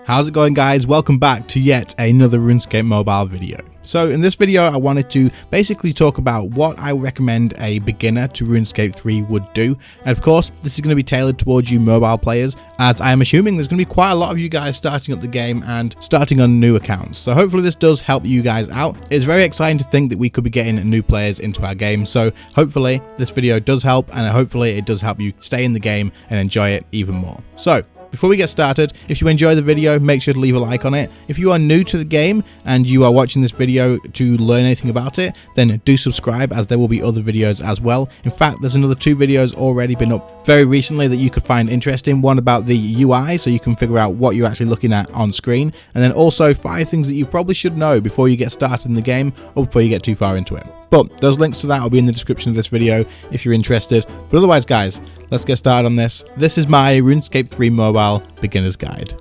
How's it going, guys? Welcome back to yet another RuneScape mobile video. So in this video I wanted to basically talk about what I recommend a beginner to RuneScape 3 would do, and of course this is going to be tailored towards you mobile players, as I am assuming there's going to be quite a lot of you guys starting up the game and starting on new accounts. So hopefully this does help you guys out. It's very exciting to think that we could be getting new players into our game, so hopefully this video does help, and hopefully it does help you stay in the game and enjoy it even more. So before we get started, if you enjoy the video, make sure to leave a like on it. If you are new to the game and you are watching this video to learn anything about it, then do subscribe, as there will be other videos as well. In fact, there's another 2 videos already been up very recently that you could find interesting. One about the UI, so you can figure out what you're actually looking at on screen, and then also 5 things that you probably should know before you get started in the game or before you get too far into it. But those links to that will be in the description of this video if you're interested. But otherwise, guys, let's get started on this. This is my RuneScape 3 mobile beginner's guide.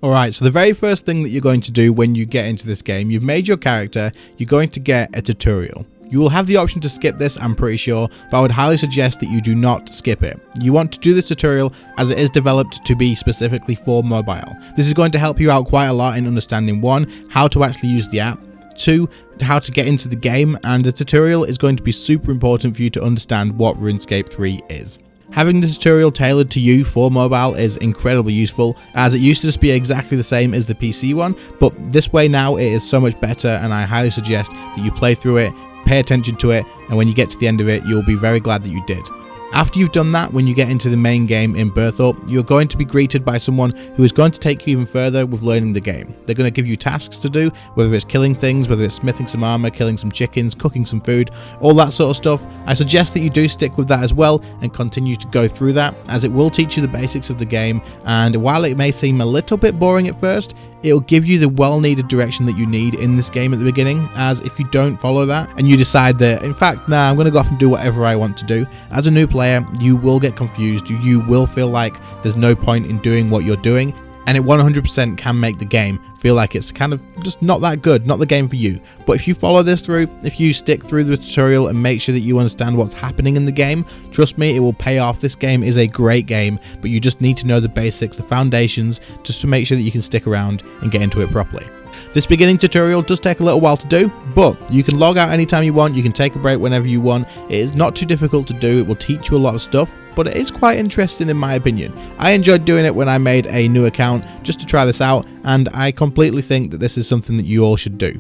Alright, so the very first thing that you're going to do when you get into this game, you've made your character, you're going to get a tutorial. You will have the option to skip this, I'm pretty sure, but I would highly suggest that you do not skip it. You want to do this tutorial as it is developed to be specifically for mobile. This is going to help you out quite a lot in understanding 1, how to actually use the app, 2, how to get into the game, and the tutorial is going to be super important for you to understand what RuneScape 3 is. Having the tutorial tailored to you for mobile is incredibly useful, as it used to just be exactly the same as the PC one, but this way now it is so much better, and I highly suggest that you play through it, pay attention to it, and when you get to the end of it, you'll be very glad that you did. After you've done that, when you get into the main game in Berthorpe, you're going to be greeted by someone who is going to take you even further with learning the game. They're going to give you tasks to do, whether it's killing things, whether it's smithing some armor, killing some chickens, cooking some food, all that sort of stuff. I suggest that you do stick with that as well and continue to go through that, as it will teach you the basics of the game, and while it may seem a little bit boring at first, it'll give you the well-needed direction that you need in this game at the beginning, as if you don't follow that and you decide that, in fact, nah, I'm going to go off and do whatever I want to do, as a new player, you will get confused, you will feel like there's no point in doing what you're doing, and it 100% can make the game feel like it's kind of just not that good, not the game for you. But if you follow this through, if you stick through the tutorial and make sure that you understand what's happening in the game, trust me, it will pay off. This game is a great game, but you just need to know the basics, the foundations, just to make sure that you can stick around and get into it properly. This beginning tutorial does take a little while to do, but you can log out anytime you want, you can take a break whenever you want. It is not too difficult to do, it will teach you a lot of stuff, but it is quite interesting in my opinion. I enjoyed doing it when I made a new account just to try this out, and I completely think that this is something that you all should do.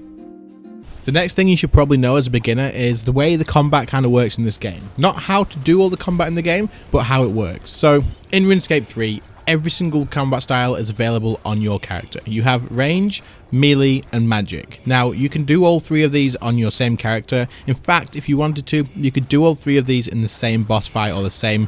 The next thing you should probably know as a beginner is the way the combat kind of works in this game. Not how to do all the combat in the game, but how it works. So in RuneScape 3, every single combat style is available on your character. You have range, melee, and magic. Now, you can do all 3 of these on your same character. In fact, if you wanted to, you could do all 3 of these in the same boss fight or the same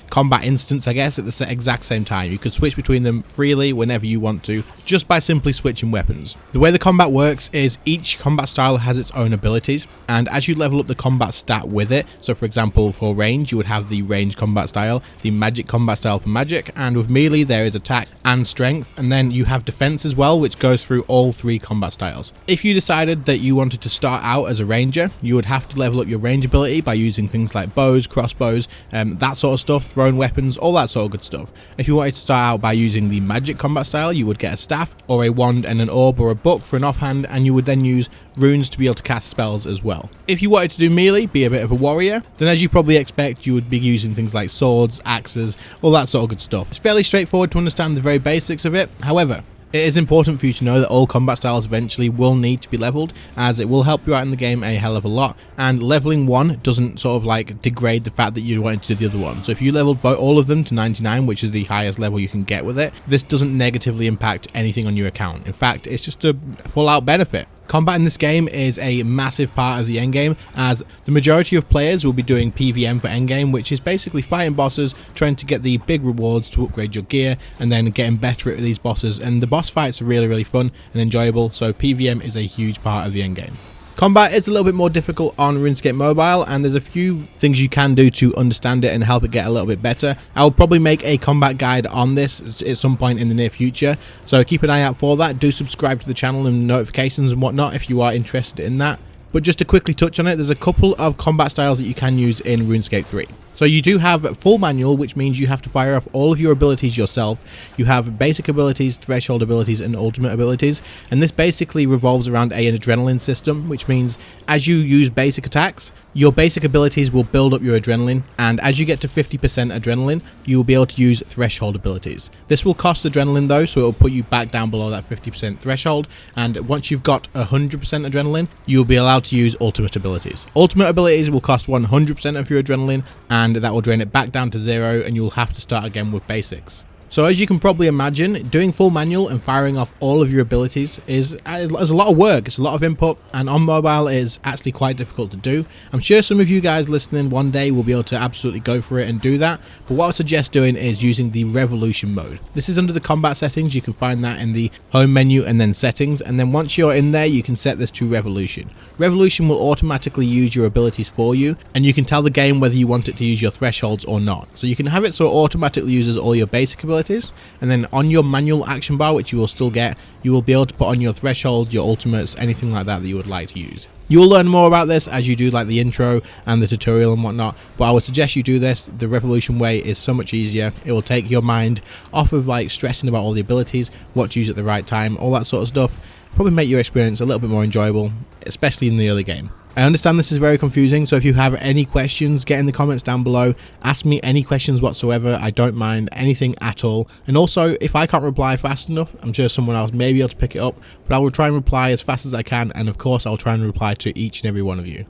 combat instance, I guess, at the exact same time. You could switch between them freely whenever you want to, just by simply switching weapons. The way the combat works is each combat style has its own abilities, and as you level up the combat stat with it, so for example for range you would have the range combat style, the magic combat style for magic, and with melee there is attack and strength, and then you have defense as well, which goes through all 3 combat styles. If you decided that you wanted to start out as a ranger, you would have to level up your range ability by using things like bows, crossbows, that sort of stuff, thrown weapons, all that sort of good stuff. If you wanted to start out by using the magic combat style, you would get a staff or a wand and an orb or a book for an offhand, and you would then use runes to be able to cast spells as well. If you wanted to do melee, be a bit of a warrior, then as you probably expect, you would be using things like swords, axes, all that sort of good stuff. It's fairly straightforward to understand the very basics of it. However, it is important for you to know that all combat styles eventually will need to be leveled, as it will help you out in the game a hell of a lot, and leveling one doesn't sort of degrade the fact that you wanted to do the other one. So if you leveled all of them to 99, which is the highest level you can get with it, this doesn't negatively impact anything on your account. In fact, it's just a full out benefit. Combat in this game is a massive part of the endgame, as the majority of players will be doing PvM for endgame, which is basically fighting bosses, trying to get the big rewards to upgrade your gear, and then getting better at these bosses. And the boss fights are really fun and enjoyable, so PvM is a huge part of the endgame. Combat is a little bit more difficult on RuneScape Mobile, and there's a few things you can do to understand it and help it get a little bit better. I'll probably make a combat guide on this at some point in the near future, so keep an eye out for that. Do subscribe to the channel and notifications and whatnot if you are interested in that. But just to quickly touch on it, there's a couple of combat styles that you can use in RuneScape 3. So you do have full manual, which means you have to fire off all of your abilities yourself. You have basic abilities, threshold abilities, and ultimate abilities, and this basically revolves around an adrenaline system, which means as you use basic attacks, your basic abilities will build up your adrenaline, and as you get to 50% adrenaline, you will be able to use threshold abilities. This will cost adrenaline though, so it will put you back down below that 50% threshold, and once you've got 100% adrenaline, you will be allowed to use ultimate abilities. Ultimate abilities will cost 100% of your adrenaline, and that will drain it back down to 0, and you'll have to start again with basics. So as you can probably imagine, doing full manual and firing off all of your abilities is a lot of work, it's a lot of input, and on mobile it is actually quite difficult to do. I'm sure some of you guys listening one day will be able to absolutely go for it and do that, but what I would suggest doing is using the revolution mode. This is under the combat settings, you can find that in the home menu and then settings, and then once you're in there you can set this to revolution. Revolution will automatically use your abilities for you, and you can tell the game whether you want it to use your thresholds or not. So you can have it so it automatically uses all your basic abilities, and then on your manual action bar, which you will still get, you will be able to put on your threshold, your ultimates, anything like that you would like to use. You will learn more about this as you do like the intro and the tutorial and whatnot, but I would suggest you do this. The revolution way is so much easier. It will take your mind off of like stressing about all the abilities, what to use at the right time, all that sort of stuff. Probably make your experience a little bit more enjoyable, especially in the early game. I understand this is very confusing, so if you have any questions, get in the comments down below. Ask me any questions whatsoever. I don't mind anything at all. And also, if I can't reply fast enough, I'm sure someone else may be able to pick it up, but I will try and reply as fast as I can, and of course I'll try and reply to each and every one of you.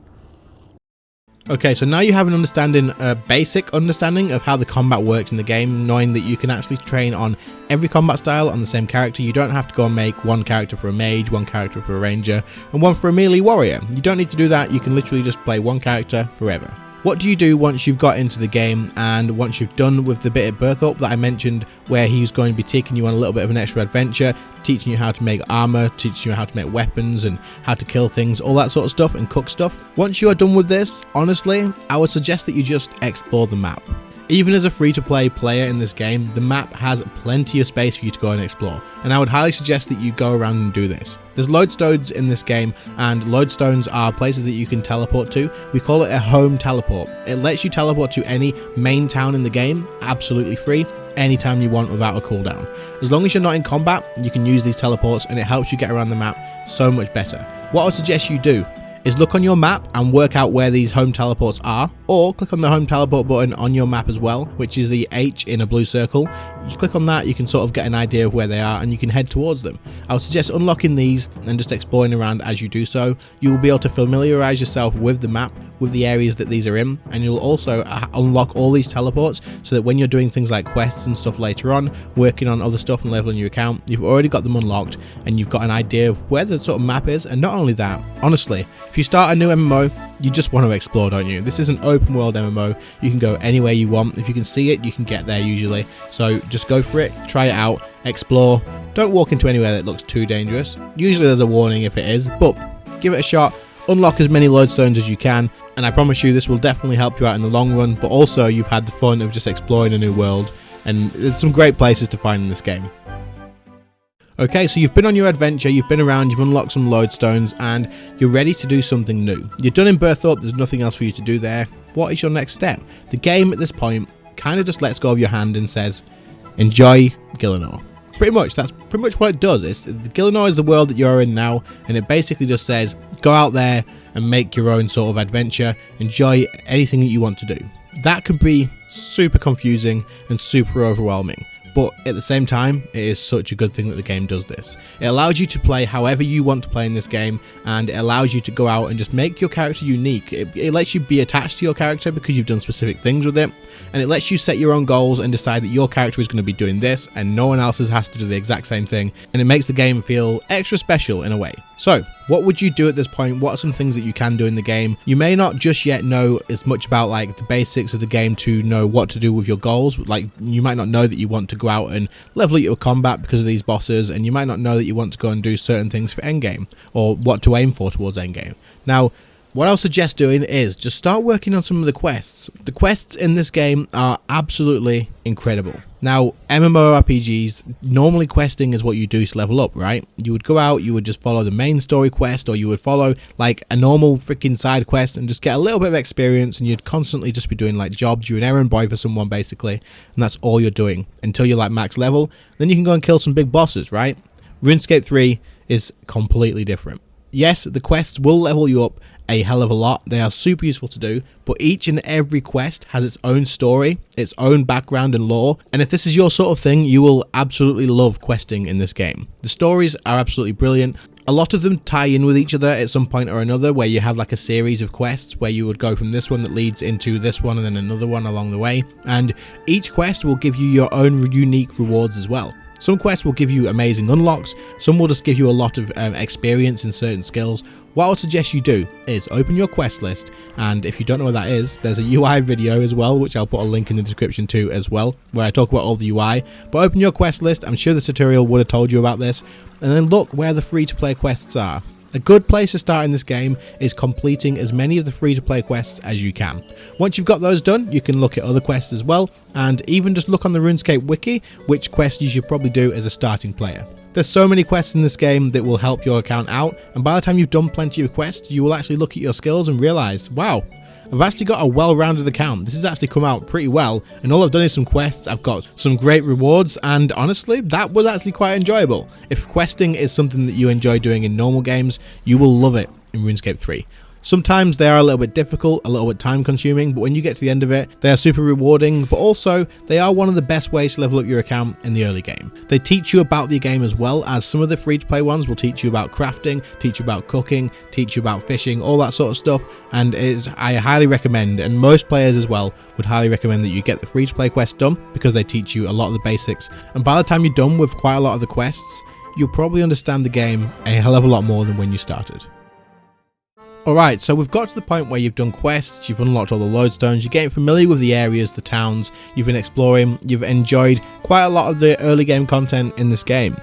Okay, so now you have an understanding, a basic understanding of how the combat works in the game, knowing that you can actually train on every combat style on the same character. You don't have to go and make one character for a mage, one character for a ranger, and one for a melee warrior. You don't need to do that. You can literally just play one character forever. What do you do once you've got into the game and once you've done with the bit at Berthorpe that I mentioned, where he's going to be taking you on a little bit of an extra adventure, teaching you how to make armor, teaching you how to make weapons and how to kill things, all that sort of stuff, and cook stuff? Once you are done with this, honestly, I would suggest that you just explore the map. Even as a free-to-play player in this game, the map has plenty of space for you to go and explore, and I would highly suggest that you go around and do this. There's lodestones in this game, and lodestones are places that you can teleport to. We call it a home teleport. It lets you teleport to any main town in the game, absolutely free, anytime you want without a cooldown. As long as you're not in combat, you can use these teleports, and it helps you get around the map so much better. What I would suggest you do is look on your map and work out where these home teleports are, or click on the home teleport button on your map as well, which is the H in a blue circle. You click on that, you can sort of get an idea of where they are and you can head towards them. I would suggest unlocking these and just exploring around as you do so. You will be able to familiarize yourself with the map, with the areas that these are in, and you'll also unlock all these teleports so that when you're doing things like quests and stuff later on, working on other stuff and leveling your account, you've already got them unlocked and you've got an idea of where the sort of map is. And not only that, honestly, if you start a new MMO, you just want to explore, don't you? This is an open world MMO. You can go anywhere you want. If you can see it, you can get there usually. So just go for it, try it out, explore. Don't walk into anywhere that looks too dangerous. Usually there's a warning if it is, but give it a shot. Unlock as many lodestones as you can, and I promise you this will definitely help you out in the long run, but also you've had the fun of just exploring a new world, and there's some great places to find in this game. Okay, so you've been on your adventure, you've been around, you've unlocked some lodestones, and you're ready to do something new. You're done in Berthorpe, there's nothing else for you to do there. What is your next step? The game at this point kind of just lets go of your hand and says, enjoy Gielinor. Pretty much, that's pretty much what it does. Gielinor is the world that you're in now, and it basically just says, go out there and make your own sort of adventure, enjoy anything that you want to do. That could be super confusing and super overwhelming. But at the same time, it is such a good thing that the game does this. It allows you to play however you want to play in this game, and it allows you to go out and just make your character unique. It lets you be attached to your character because you've done specific things with it, and it lets you set your own goals and decide that your character is going to be doing this and no one else has to do the exact same thing, and it makes the game feel extra special in a way. So, what would you do at this point? What are some things that you can do in the game? You may not just yet know as much about like the basics of the game to know what to do with your goals. Like, you might not know that you want to go out and level up your combat because of these bosses, and you might not know that you want to go and do certain things for endgame, or what to aim for towards endgame. Now, what I'll suggest doing is just start working on some of the quests. The quests in this game are absolutely incredible. Now, MMORPGs, normally questing is what you do to level up, right? You would go out, you would just follow the main story quest, or you would follow like a normal freaking side quest and just get a little bit of experience, and you'd constantly just be doing like jobs. You're an errand boy for someone basically, and that's all you're doing until you're like max level. Then you can go and kill some big bosses, right? RuneScape 3 is completely different. Yes, the quests will level you up a hell of a lot. They are super useful to do, but each and every quest has its own story, its own background and lore, and if this is your sort of thing, you will absolutely love questing in this game. The stories are absolutely brilliant. A lot of them tie in with each other at some point or another, where you have like a series of quests where you would go from this one that leads into this one and then another one along the way, and each quest will give you your own unique rewards as well. Some quests will give you amazing unlocks, some will just give you a lot of experience in certain skills. What I would suggest you do is open your quest list, and if you don't know what that is, there's a UI video as well, which I'll put a link in the description to as well, where I talk about all the UI. But open your quest list, I'm sure the tutorial would have told you about this, and then look where the free-to-play quests are. A good place to start in this game is completing as many of the free-to-play quests as you can. Once you've got those done, you can look at other quests as well, and even just look on the RuneScape wiki which quest you should probably do as a starting player. There's so many quests in this game that will help your account out, and by the time you've done plenty of quests, you will actually look at your skills and realise, wow, I've actually got a well-rounded account. This has actually come out pretty well, and all I've done is some quests. I've got some great rewards, and honestly, that was actually quite enjoyable. If questing is something that you enjoy doing in normal games, you will love it in RuneScape 3. Sometimes they are a little bit difficult, a little bit time consuming, but when you get to the end of it, they are super rewarding, but also they are one of the best ways to level up your account in the early game. They teach you about the game as well, as some of the free to play ones will teach you about crafting, teach you about cooking, teach you about fishing, all that sort of stuff, and I highly recommend, and most players as well would highly recommend that you get the free to play quest done, because they teach you a lot of the basics, and by the time you're done with quite a lot of the quests, you'll probably understand the game a hell of a lot more than when you started. Alright, so we've got to the point where you've done quests, you've unlocked all the lodestones, you're getting familiar with the areas, the towns, you've been exploring, you've enjoyed quite a lot of the early game content in this game.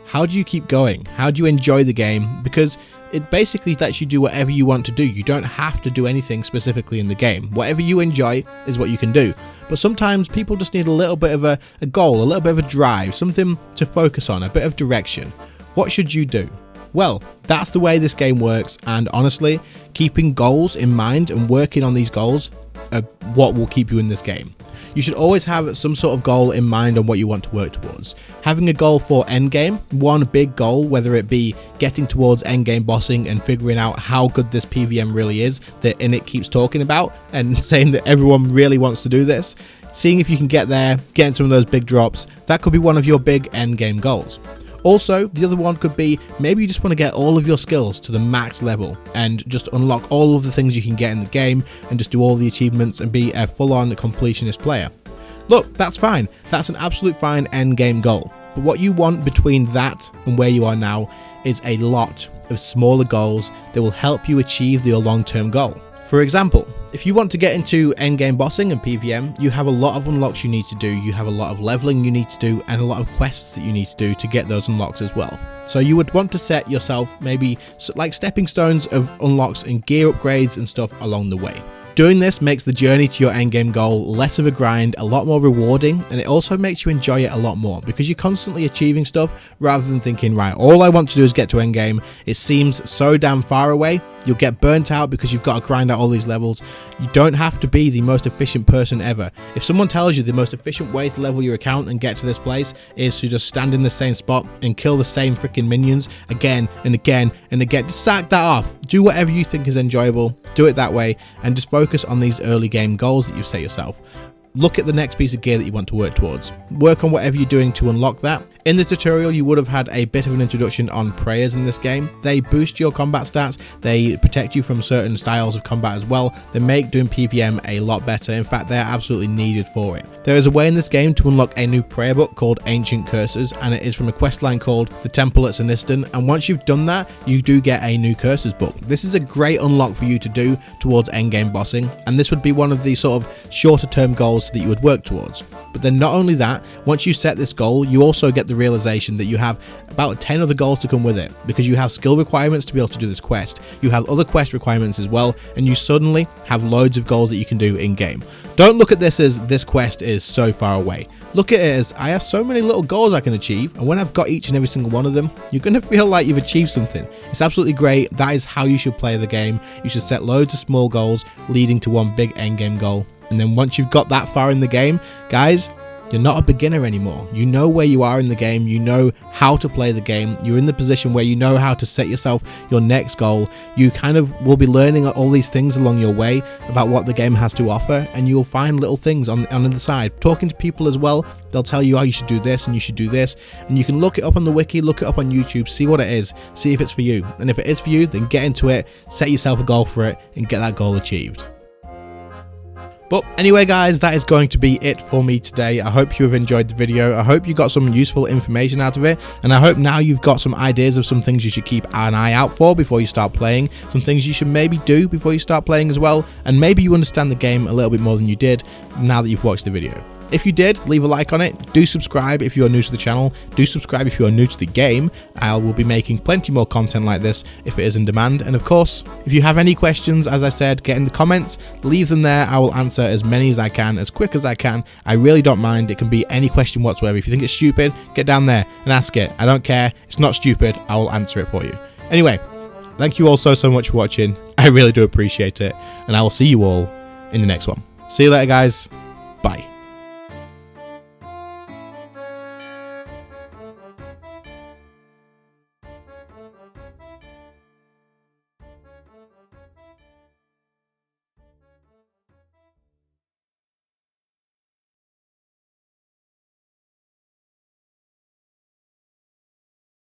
How do you keep going? How do you enjoy the game? Because it basically lets you do whatever you want to do. You don't have to do anything specifically in the game. Whatever you enjoy is what you can do. But sometimes people just need a little bit of a goal, a little bit of a drive, something to focus on, a bit of direction. What should you do? Well, that's the way this game works, and honestly, keeping goals in mind and working on these goals are what will keep you in this game. You should always have some sort of goal in mind on what you want to work towards. Having a goal for endgame, one big goal, whether it be getting towards endgame bossing and figuring out how good this PVM really is that Init keeps talking about and saying that everyone really wants to do this, seeing if you can get there, getting some of those big drops, that could be one of your big endgame goals. Also, the other one could be maybe you just want to get all of your skills to the max level and just unlock all of the things you can get in the game and just do all the achievements and be a full-on completionist player. Look, that's fine. That's an absolute fine end game goal. But what you want between that and where you are now is a lot of smaller goals that will help you achieve your long-term goal. For example, if you want to get into endgame bossing and PVM, you have a lot of unlocks you need to do, you have a lot of leveling you need to do, and a lot of quests that you need to do to get those unlocks as well. So you would want to set yourself maybe like stepping stones of unlocks and gear upgrades and stuff along the way. Doing this makes the journey to your endgame goal less of a grind, a lot more rewarding, and it also makes you enjoy it a lot more because you're constantly achieving stuff rather than thinking, right, all I want to do is get to endgame. It seems so damn far away. You'll get burnt out because you've got to grind out all these levels. You don't have to be the most efficient person ever. If someone tells you the most efficient way to level your account and get to this place is to just stand in the same spot and kill the same freaking minions again and again and again, just sack that off. Do whatever you think is enjoyable. Do it that way and just focus on these early game goals that you've set yourself. Look at the next piece of gear that you want to work towards. Work on whatever you're doing to unlock that. In the tutorial, you would have had a bit of an introduction on prayers in this game. They boost your combat stats, they protect you from certain styles of combat as well. They make doing PVM a lot better. In fact, they are absolutely needed for it. There is a way in this game to unlock a new prayer book called Ancient Curses, and it is from a questline called The Temple at Sinistan, and once you've done that, you do get a new curses book. This is a great unlock for you to do towards endgame bossing, and this would be one of the sort of shorter term goals that you would work towards. But then not only that, once you set this goal, you also get the realization that you have about 10 other goals to come with it, because you have skill requirements to be able to do this quest, you have other quest requirements as well, and you suddenly have loads of goals that you can do in game. Don't look at this as this quest is so far away. Look at it as I have so many little goals I can achieve, and when I've got each and every single one of them, you're going to feel like you've achieved something. It's absolutely great. That is how you should play the game. You should set loads of small goals leading to one big end game goal. And then once you've got that far in the game, guys, you're not a beginner anymore. You know where you are in the game. You know how to play the game. You're in the position where you know how to set yourself your next goal. You kind of will be learning all these things along your way about what the game has to offer, and you'll find little things on the side. Talking to people as well, they'll tell you, oh, you should do this and you should do this. And you can look it up on the wiki, look it up on YouTube, see what it is, see if it's for you. And if it is for you, then get into it, set yourself a goal for it, and get that goal achieved. But anyway, guys, that is going to be it for me today. I hope you have enjoyed the video. I hope you got some useful information out of it, and I hope now you've got some ideas of some things you should keep an eye out for before you start playing, some things you should maybe do before you start playing as well, and maybe you understand the game a little bit more than you did now that you've watched the video. If you did, leave a like on it. Do subscribe if you are new to the channel. Do subscribe if you are new to the game. I will be making plenty more content like this if it is in demand. And of course, if you have any questions, as I said, get in the comments, leave them there. I will answer as many as I can, as quick as I can. I really don't mind. It can be any question whatsoever. If you think it's stupid, get down there and ask it. I don't care. It's not stupid. I will answer it for you. Anyway, thank you all so much for watching. I really do appreciate it. And I will see you all in the next one. See you later, guys. Bye.